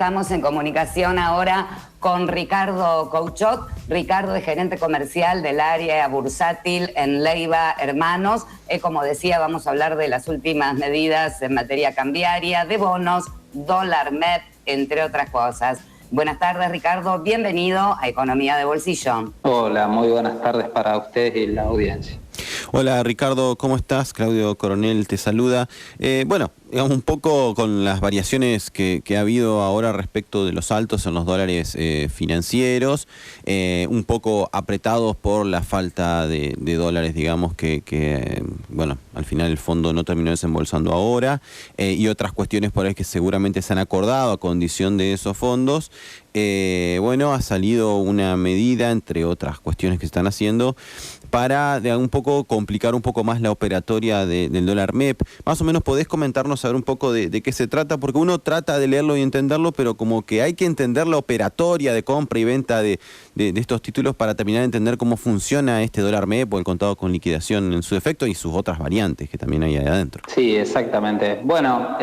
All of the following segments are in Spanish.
estamos en comunicación ahora con Ricardo Couchot. Ricardo es gerente comercial del área bursátil en Leiva Hermanos. Como decía, vamos a hablar de las últimas medidas en materia cambiaria, de bonos, dólar MEP, entre otras cosas. Buenas tardes, Ricardo. Bienvenido a Economía de Bolsillo. Hola, muy buenas tardes para ustedes y la audiencia. Hola, Ricardo, ¿cómo estás? Claudio Coronel te saluda. Bueno, digamos un poco con las variaciones que ha habido ahora respecto de los altos en los dólares financieros, un poco apretados por la falta de dólares, digamos, que bueno, al final el fondo no terminó desembolsando ahora, y otras cuestiones por ahí que seguramente se han acordado a condición de esos fondos. Bueno, ha salido una medida, entre otras cuestiones que se están haciendo, para un poco complicar un poco más la operatoria del dólar MEP. Más o menos podés comentarnos, saber un poco de qué se trata, porque uno trata de leerlo y entenderlo, pero como que hay que entender la operatoria de compra y venta de estos títulos para terminar de entender cómo funciona este dólar MEP o el contado con liquidación en su efecto y sus otras variantes que también hay ahí adentro. Sí, exactamente. Bueno,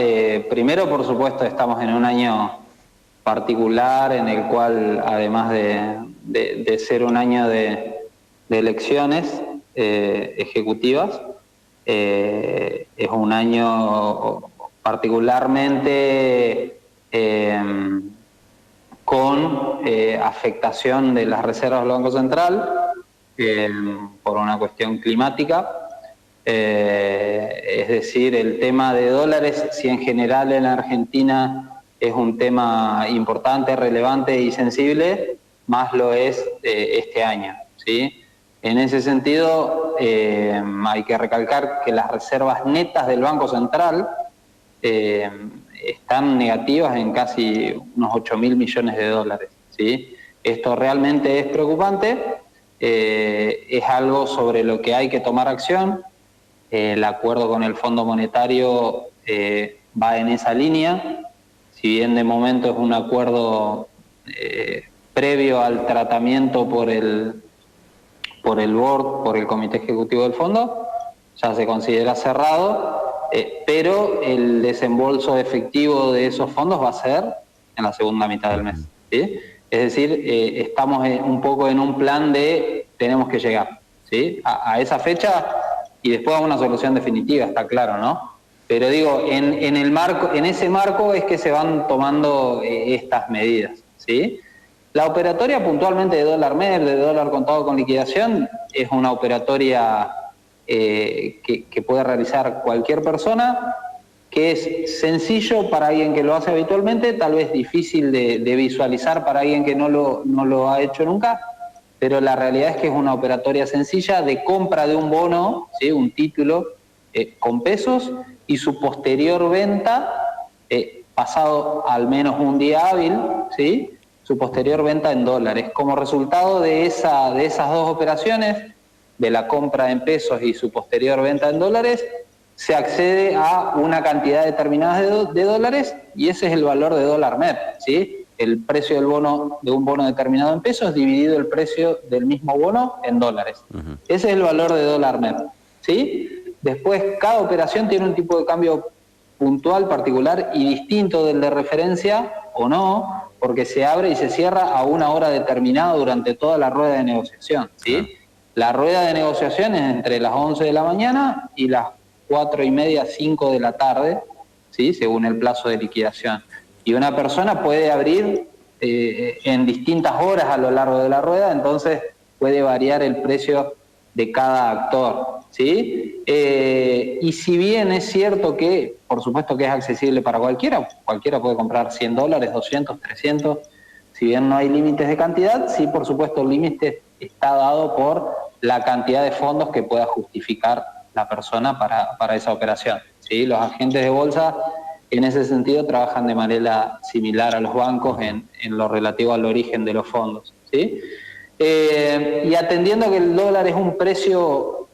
primero, por supuesto, estamos en un año particular en el cual, además de ser un año de elecciones ejecutivas, es un año particularmente con afectación de las reservas del Banco Central por una cuestión climática. Es decir, el tema de dólares, si en general en la Argentina es un tema importante, relevante y sensible, más lo es este año, ¿sí? En ese sentido, hay que recalcar que las reservas netas del Banco Central están negativas en casi unos 8.000 millones de dólares, ¿sí? Esto realmente es preocupante, es algo sobre lo que hay que tomar acción. El acuerdo con el Fondo Monetario va en esa línea, si bien de momento es un acuerdo previo al tratamiento por el board, por el comité ejecutivo del fondo, ya se considera cerrado, pero el desembolso efectivo de esos fondos va a ser en la segunda mitad del mes, ¿sí? Es decir, estamos un poco en un plan de tenemos que llegar, ¿sí? a esa fecha y después a una solución definitiva, está claro, ¿no? Pero digo, en ese marco es que se van tomando estas medidas, ¿sí? La operatoria puntualmente de dólar MEP, de dólar contado con liquidación, es una operatoria que puede realizar cualquier persona, que es sencillo para alguien que lo hace habitualmente, tal vez difícil de visualizar para alguien que no lo ha hecho nunca, pero la realidad es que es una operatoria sencilla de compra de un bono, ¿sí? Un título con pesos y su posterior venta, pasado al menos un día hábil, ¿sí? Su posterior venta en dólares. Como resultado de esas dos operaciones, de la compra en pesos y su posterior venta en dólares, se accede a una cantidad determinada de dólares y ese es el valor de dólar MEP, ¿sí? El precio del bono, de un bono determinado en pesos dividido el precio del mismo bono en dólares. Ese es el valor de dólar MEP, ¿sí? Después, cada operación tiene un tipo de cambio puntual, particular y distinto del de referencia o no, porque se abre y se cierra a una hora determinada durante toda la rueda de negociación, ¿sí? La rueda de negociación es entre las 11 de la mañana y las 4:30, 5 de la tarde, ¿sí? Según el plazo de liquidación. Y una persona puede abrir en distintas horas a lo largo de la rueda, entonces puede variar el precio de cada actor, ¿sí? Y si bien es cierto que, por supuesto que es accesible para cualquiera puede comprar $100, 200, 300, si bien no hay límites de cantidad, sí, por supuesto, el límite está dado por la cantidad de fondos que pueda justificar la persona para esa operación, ¿sí? Los agentes de bolsa, en ese sentido, trabajan de manera similar a los bancos en lo relativo al origen de los fondos, ¿sí? Y atendiendo que el dólar es un precio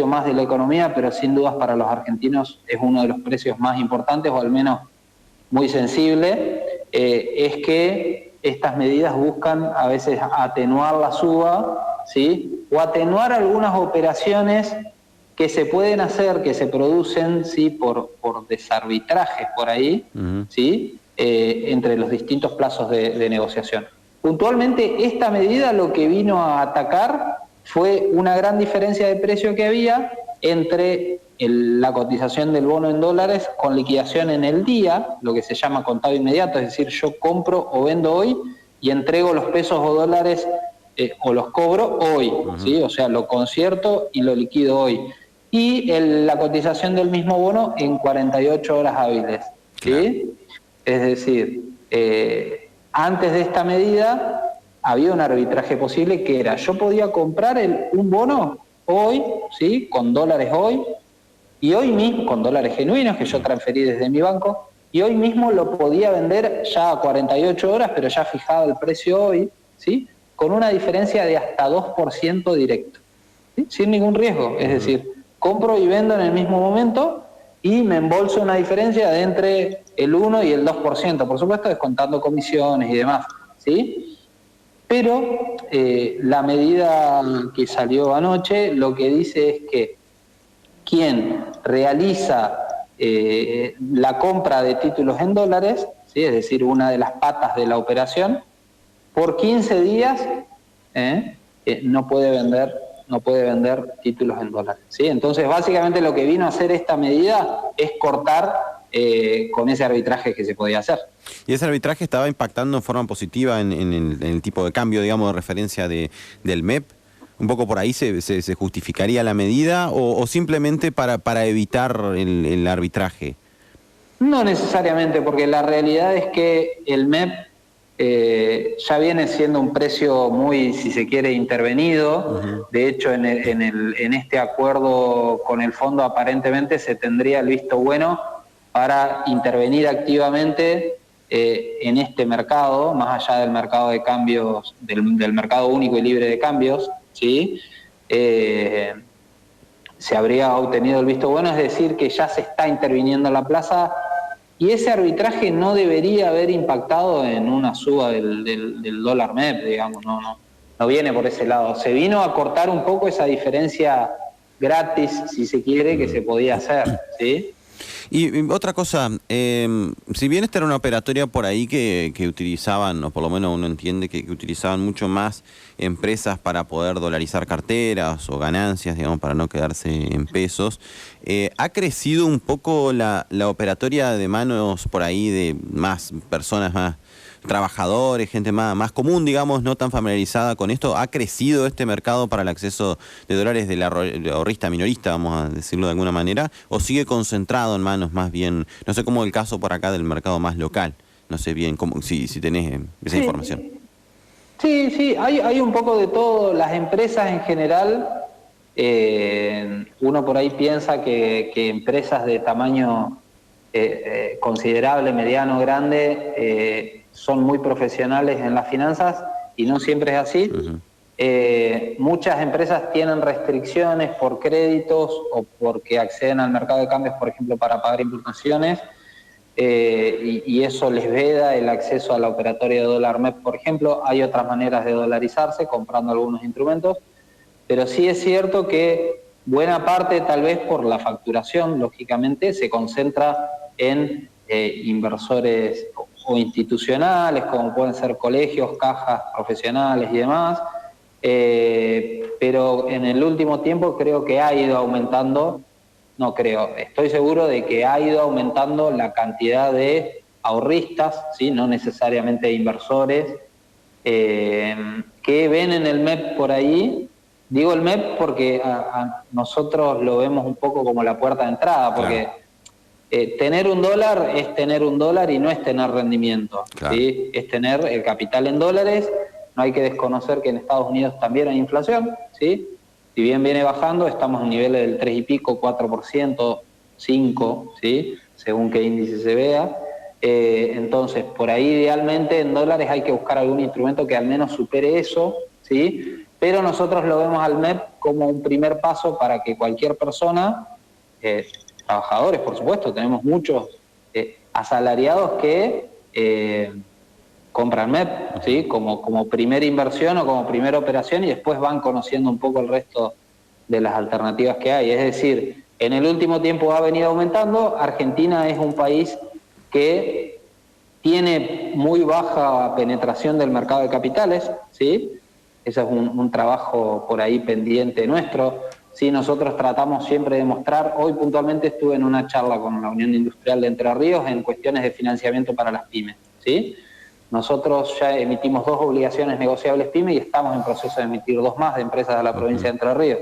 más de la economía, pero sin dudas para los argentinos es uno de los precios más importantes, o al menos muy sensible, es que estas medidas buscan a veces atenuar la suba, ¿sí? O atenuar algunas operaciones que se pueden hacer, que se producen, ¿sí? por desarbitrajes por ahí, ¿sí? entre los distintos plazos de negociación. Puntualmente, esta medida lo que vino a atacar fue una gran diferencia de precio que había entre la cotización del bono en dólares con liquidación en el día, lo que se llama contado inmediato, es decir, yo compro o vendo hoy y entrego los pesos o dólares o los cobro hoy, ¿sí? O sea, lo concierto y lo liquido hoy. Y la cotización del mismo bono en 48 horas hábiles, ¿sí? Claro. Es decir, antes de esta medida había un arbitraje posible que era, yo podía comprar un bono hoy, ¿sí? Con dólares hoy, y hoy mismo, con dólares genuinos que yo transferí desde mi banco, y hoy mismo lo podía vender ya a 48 horas, pero ya fijado el precio hoy, ¿sí? Con una diferencia de hasta 2% directo, ¿sí? Sin ningún riesgo, es decir, compro y vendo en el mismo momento y me embolso una diferencia de entre el 1 y el 2%, por supuesto descontando comisiones y demás, ¿sí? Pero la medida que salió anoche lo que dice es que quien realiza la compra de títulos en dólares, ¿sí? Es decir, una de las patas de la operación, por 15 días no puede vender títulos en dólares, ¿sí? Entonces, básicamente lo que vino a hacer esta medida es cortar con ese arbitraje que se podía hacer. ¿Y ese arbitraje estaba impactando en forma positiva en el tipo de cambio, digamos, de referencia del MEP? ¿Un poco por ahí se justificaría la medida o simplemente para evitar el arbitraje? No necesariamente, porque la realidad es que el MEP ya viene siendo un precio muy, si se quiere, intervenido. De hecho, en este acuerdo con el fondo aparentemente se tendría el visto bueno para intervenir activamente en este mercado, más allá del mercado de cambios, del mercado único y libre de cambios, ¿sí? Se habría obtenido el visto bueno, es decir, que ya se está interviniendo en la plaza y ese arbitraje no debería haber impactado en una suba del dólar MEP, digamos, no viene por ese lado. Se vino a cortar un poco esa diferencia gratis, si se quiere, que se podía hacer, ¿sí? Y otra cosa, si bien esta era una operatoria por ahí que utilizaban, o por lo menos uno entiende que utilizaban mucho más empresas para poder dolarizar carteras o ganancias, digamos, para no quedarse en pesos, ¿ha crecido un poco la operatoria de manos por ahí de más personas, más trabajadores, gente más común, digamos, no tan familiarizada con esto? ¿Ha crecido este mercado para el acceso de dólares del ahorrista minorista, vamos a decirlo de alguna manera, o sigue concentrado en manos más bien, no sé cómo el caso por acá del mercado más local? No sé bien cómo, si tenés esa información. Sí, hay un poco de todo. Las empresas en general, uno por ahí piensa que empresas de tamaño considerable, mediano, grande, son muy profesionales en las finanzas y no siempre es así. Muchas empresas tienen restricciones por créditos o porque acceden al mercado de cambios, por ejemplo, para pagar importaciones, y eso les veda el acceso a la operatoria de dólar MEP, por ejemplo. Hay otras maneras de dolarizarse, comprando algunos instrumentos, pero sí es cierto que buena parte, tal vez por la facturación, lógicamente, se concentra en inversores o institucionales, como pueden ser colegios, cajas profesionales y demás, pero en el último tiempo creo que ha ido aumentando, estoy seguro de que ha ido aumentando la cantidad de ahorristas, ¿sí? No necesariamente inversores, que ven en el MEP por ahí. Digo el MEP porque a nosotros lo vemos un poco como la puerta de entrada, porque... Claro. Tener un dólar es tener un dólar y no es tener rendimiento, claro. ¿Sí? Es tener el capital en dólares. No hay que desconocer que en Estados Unidos también hay inflación, ¿sí? Si bien viene bajando, estamos en niveles del 3 y pico, 4%, 5%, ¿sí? Según qué índice se vea. Entonces, por ahí idealmente en dólares hay que buscar algún instrumento que al menos supere eso, ¿sí? Pero nosotros lo vemos al MEP como un primer paso para que cualquier persona... trabajadores, por supuesto, tenemos muchos asalariados que compran MEP, ¿sí? como primera inversión o como primera operación, y después van conociendo un poco el resto de las alternativas que hay. Es decir, en el último tiempo ha venido aumentando. Argentina es un país que tiene muy baja penetración del mercado de capitales, ¿sí? Ese es un trabajo por ahí pendiente nuestro. Sí, nosotros tratamos siempre de mostrar, hoy puntualmente estuve en una charla con la Unión Industrial de Entre Ríos en cuestiones de financiamiento para las pymes, ¿sí? Nosotros ya emitimos 2 obligaciones negociables pyme y estamos en proceso de emitir 2 más de empresas de la provincia de Entre Ríos.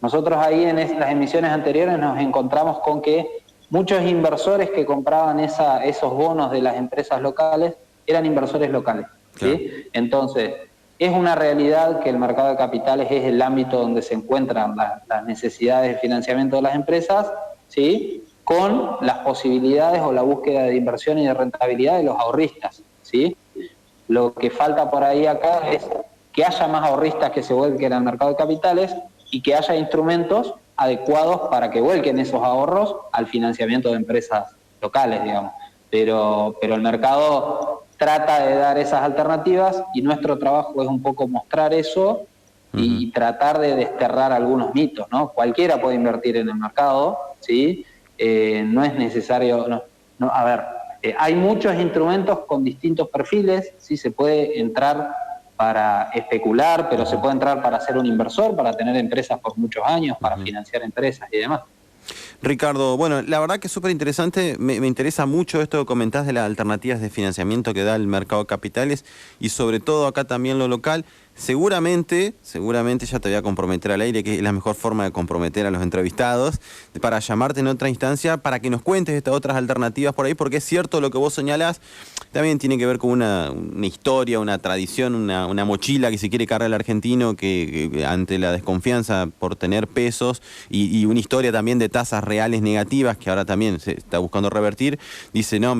Nosotros ahí en las emisiones anteriores nos encontramos con que muchos inversores que compraban esos bonos de las empresas locales eran inversores locales, ¿sí? Claro. Entonces, es una realidad que el mercado de capitales es el ámbito donde se encuentran las necesidades de financiamiento de las empresas, ¿sí? Con las posibilidades o la búsqueda de inversión y de rentabilidad de los ahorristas, ¿sí? Lo que falta por ahí acá es que haya más ahorristas que se vuelquen al mercado de capitales y que haya instrumentos adecuados para que vuelquen esos ahorros al financiamiento de empresas locales, digamos. Pero el mercado trata de dar esas alternativas y nuestro trabajo es un poco mostrar eso y tratar de desterrar algunos mitos, ¿no? Cualquiera puede invertir en el mercado, ¿sí? No es necesario... a ver, hay muchos instrumentos con distintos perfiles, ¿sí? Se puede entrar para especular, pero se puede entrar para ser un inversor, para tener empresas por muchos años, para financiar empresas y demás. Ricardo, bueno, la verdad que es súper interesante, me interesa mucho esto que comentás de las alternativas de financiamiento que da el mercado de capitales y sobre todo acá también lo local. Seguramente ya te voy a comprometer al aire, que es la mejor forma de comprometer a los entrevistados, para llamarte en otra instancia, para que nos cuentes estas otras alternativas por ahí, porque es cierto lo que vos señalás, también tiene que ver con una historia, una tradición, una mochila que se quiere cargar el argentino que ante la desconfianza por tener pesos y una historia también de tasas reales negativas que ahora también se está buscando revertir, dice, no,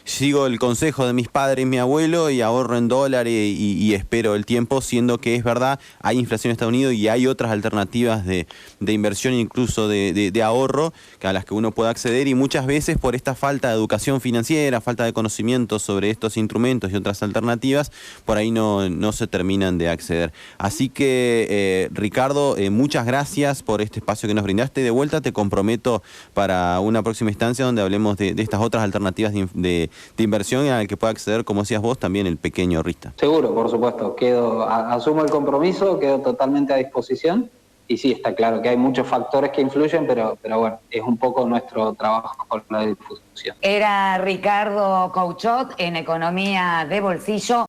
sigo el consejo de mis padres y mi abuelo y ahorro en dólares y espero el tiempo, siendo que es verdad, hay inflación en Estados Unidos y hay otras alternativas de inversión, incluso de ahorro, a las que uno puede acceder, y muchas veces por esta falta de educación financiera, falta de conocimiento sobre estos instrumentos y otras alternativas, por ahí no se terminan de acceder. Así que, Ricardo, muchas gracias por este espacio que nos brindaste. De vuelta te comprometo para una próxima instancia donde hablemos de estas otras alternativas de inversión a las que pueda acceder, como decías vos, también el pequeño ahorrista. Seguro, por supuesto. Asumo el compromiso, quedo totalmente a disposición. Y sí, está claro que hay muchos factores que influyen, pero bueno, es un poco nuestro trabajo con la difusión. Era Ricardo Couchot en Economía de Bolsillo.